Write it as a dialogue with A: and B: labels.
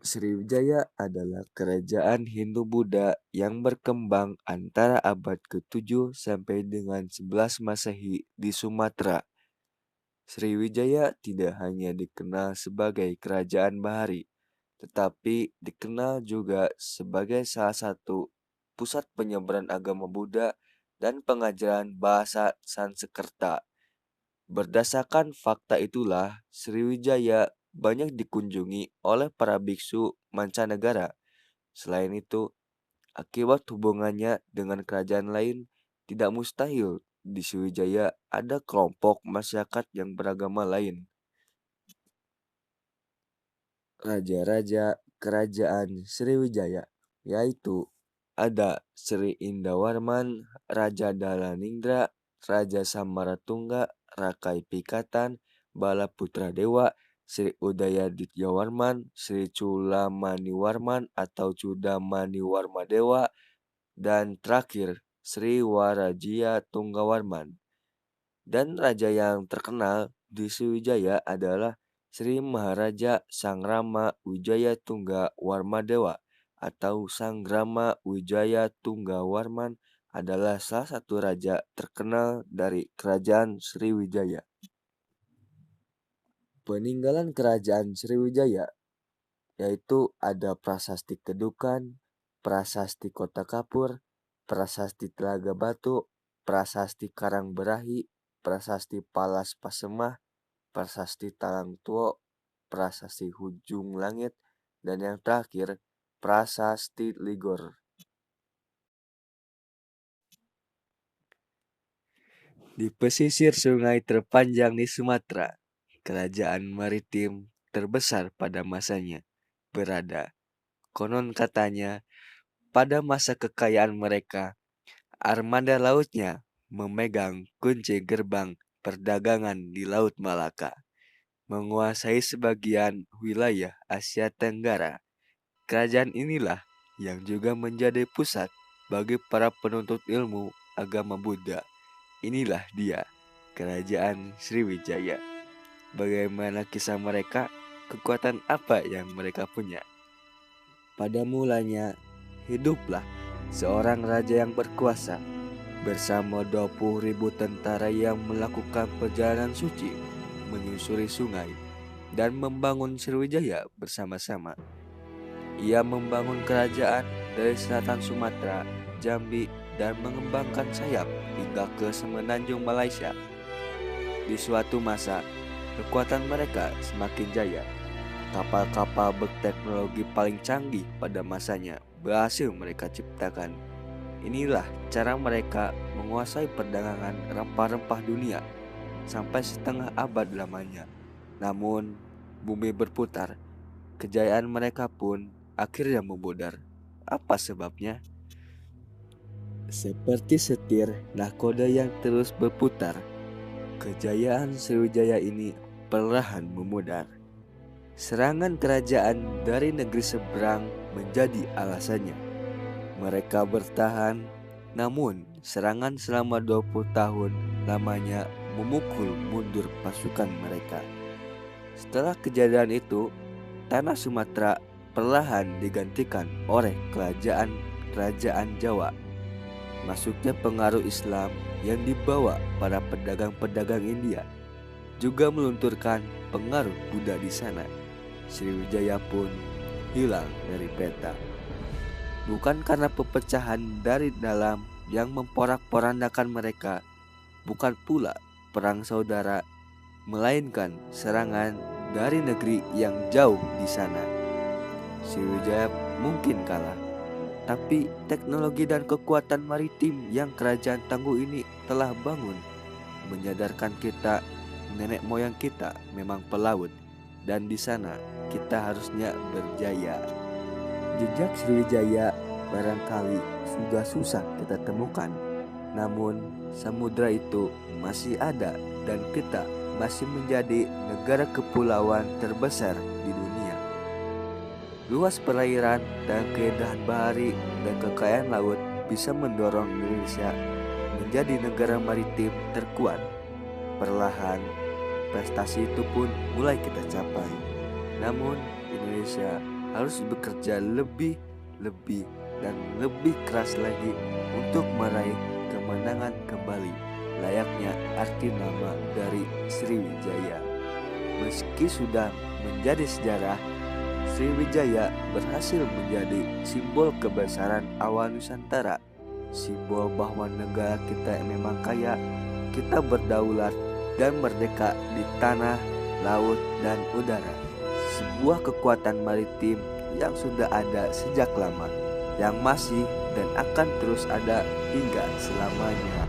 A: Sriwijaya adalah kerajaan Hindu-Buddha yang berkembang antara abad ke-7 sampai dengan 11 Masehi di Sumatera. Sriwijaya tidak hanya dikenal sebagai kerajaan bahari, tetapi dikenal juga sebagai salah satu pusat penyebaran agama Buddha dan pengajaran bahasa Sanskerta. Berdasarkan fakta itulah, Sriwijaya banyak dikunjungi oleh para biksu mancanegara. Selain itu, akibat hubungannya dengan kerajaan lain, tidak mustahil di Sriwijaya ada kelompok masyarakat yang beragama lain. Raja-raja kerajaan Sriwijaya, yaitu ada Sri Indawarman, Raja Dalaninggra, Raja Samaratungga, Rakai Pikatan, Bala Putra Dewa, Sri Udayadityawarman, Sri Culamaniwarman atau Cudamaniwarmadewa, dan terakhir Sri Warajia Tunggawarman. Dan raja yang terkenal di Sriwijaya adalah Sri Maharaja Sangrama Wijaya Tungga Warmadewa atau Sanggrama Wijaya Tunggawarman adalah salah satu raja terkenal dari kerajaan Sriwijaya. Peninggalan kerajaan Sriwijaya yaitu ada Prasasti Kedukan, Prasasti Kota Kapur, Prasasti Telaga Batu, Prasasti Karangberahi, Prasasti Palas Pasemah, Prasasti Talang Tuo, Prasasti Hujung Langit, dan yang terakhir Prasasti Ligor. Di pesisir sungai terpanjang di Sumatera, kerajaan maritim terbesar pada masanya berada. Konon katanya, pada masa kekayaan mereka, armada lautnya memegang kunci gerbang perdagangan di Laut Malaka, menguasai sebagian wilayah Asia Tenggara. Kerajaan inilah yang juga menjadi pusat bagi para penuntut ilmu agama Buddha. Inilah dia, Kerajaan Sriwijaya. Bagaimana kisah mereka? Kekuatan apa yang mereka punya? Pada mulanya, hiduplah seorang raja yang berkuasa bersama 20.000 tentara yang melakukan perjalanan suci, menyusuri sungai, dan membangun Sriwijaya bersama-sama. Ia membangun kerajaan dari selatan Sumatera, Jambi, dan mengembangkan sayap hingga ke semenanjung Malaysia. Di suatu masa, kekuatan mereka semakin jaya. Kapal-kapal berteknologi paling canggih pada masanya berhasil mereka ciptakan. Inilah cara mereka menguasai perdagangan rempah-rempah dunia sampai setengah abad lamanya. Namun, bumi berputar. Kejayaan mereka pun akhirnya memudar. Apa sebabnya? Seperti setir nahkoda yang terus berputar, kejayaan Sriwijaya ini perlahan memudar. Serangan kerajaan dari negeri seberang menjadi alasannya. Mereka bertahan, namun serangan selama 20 tahun lamanya memukul mundur pasukan mereka. Setelah kejadian itu, tanah Sumatera perlahan digantikan oleh kerajaan Jawa. Masuknya pengaruh Islam yang dibawa para pedagang-pedagang India juga melunturkan pengaruh Buddha di sana. Sriwijaya pun hilang dari peta. Bukan karena pepecahan dari dalam yang memporak-porandakan mereka, bukan pula perang saudara, melainkan serangan dari negeri yang jauh di sana. Sriwijaya mungkin kalah, tapi teknologi dan kekuatan maritim yang kerajaan tangguh ini telah bangun menyadarkan kita nenek moyang kita memang pelaut, dan di sana kita harusnya berjaya. Jejak Sriwijaya barangkali sudah susah kita temukan, namun samudra itu masih ada dan kita masih menjadi negara kepulauan terbesar di dunia. Luas perairan dan keindahan bahari dan kekayaan laut bisa mendorong Indonesia menjadi negara maritim terkuat. Perlahan, prestasi itu pun mulai kita capai. Namun, Indonesia harus bekerja lebih, dan lebih keras lagi untuk meraih kemenangan kembali, layaknya arti nama dari Sriwijaya. Meski sudah menjadi sejarah, Sriwijaya berhasil menjadi simbol kebesaran awal Nusantara, simbol bahwa negara kita memang kaya, kita berdaulat dan merdeka di tanah, laut, dan udara. Sebuah kekuatan maritim yang sudah ada sejak lama, yang masih dan akan terus ada hingga selamanya.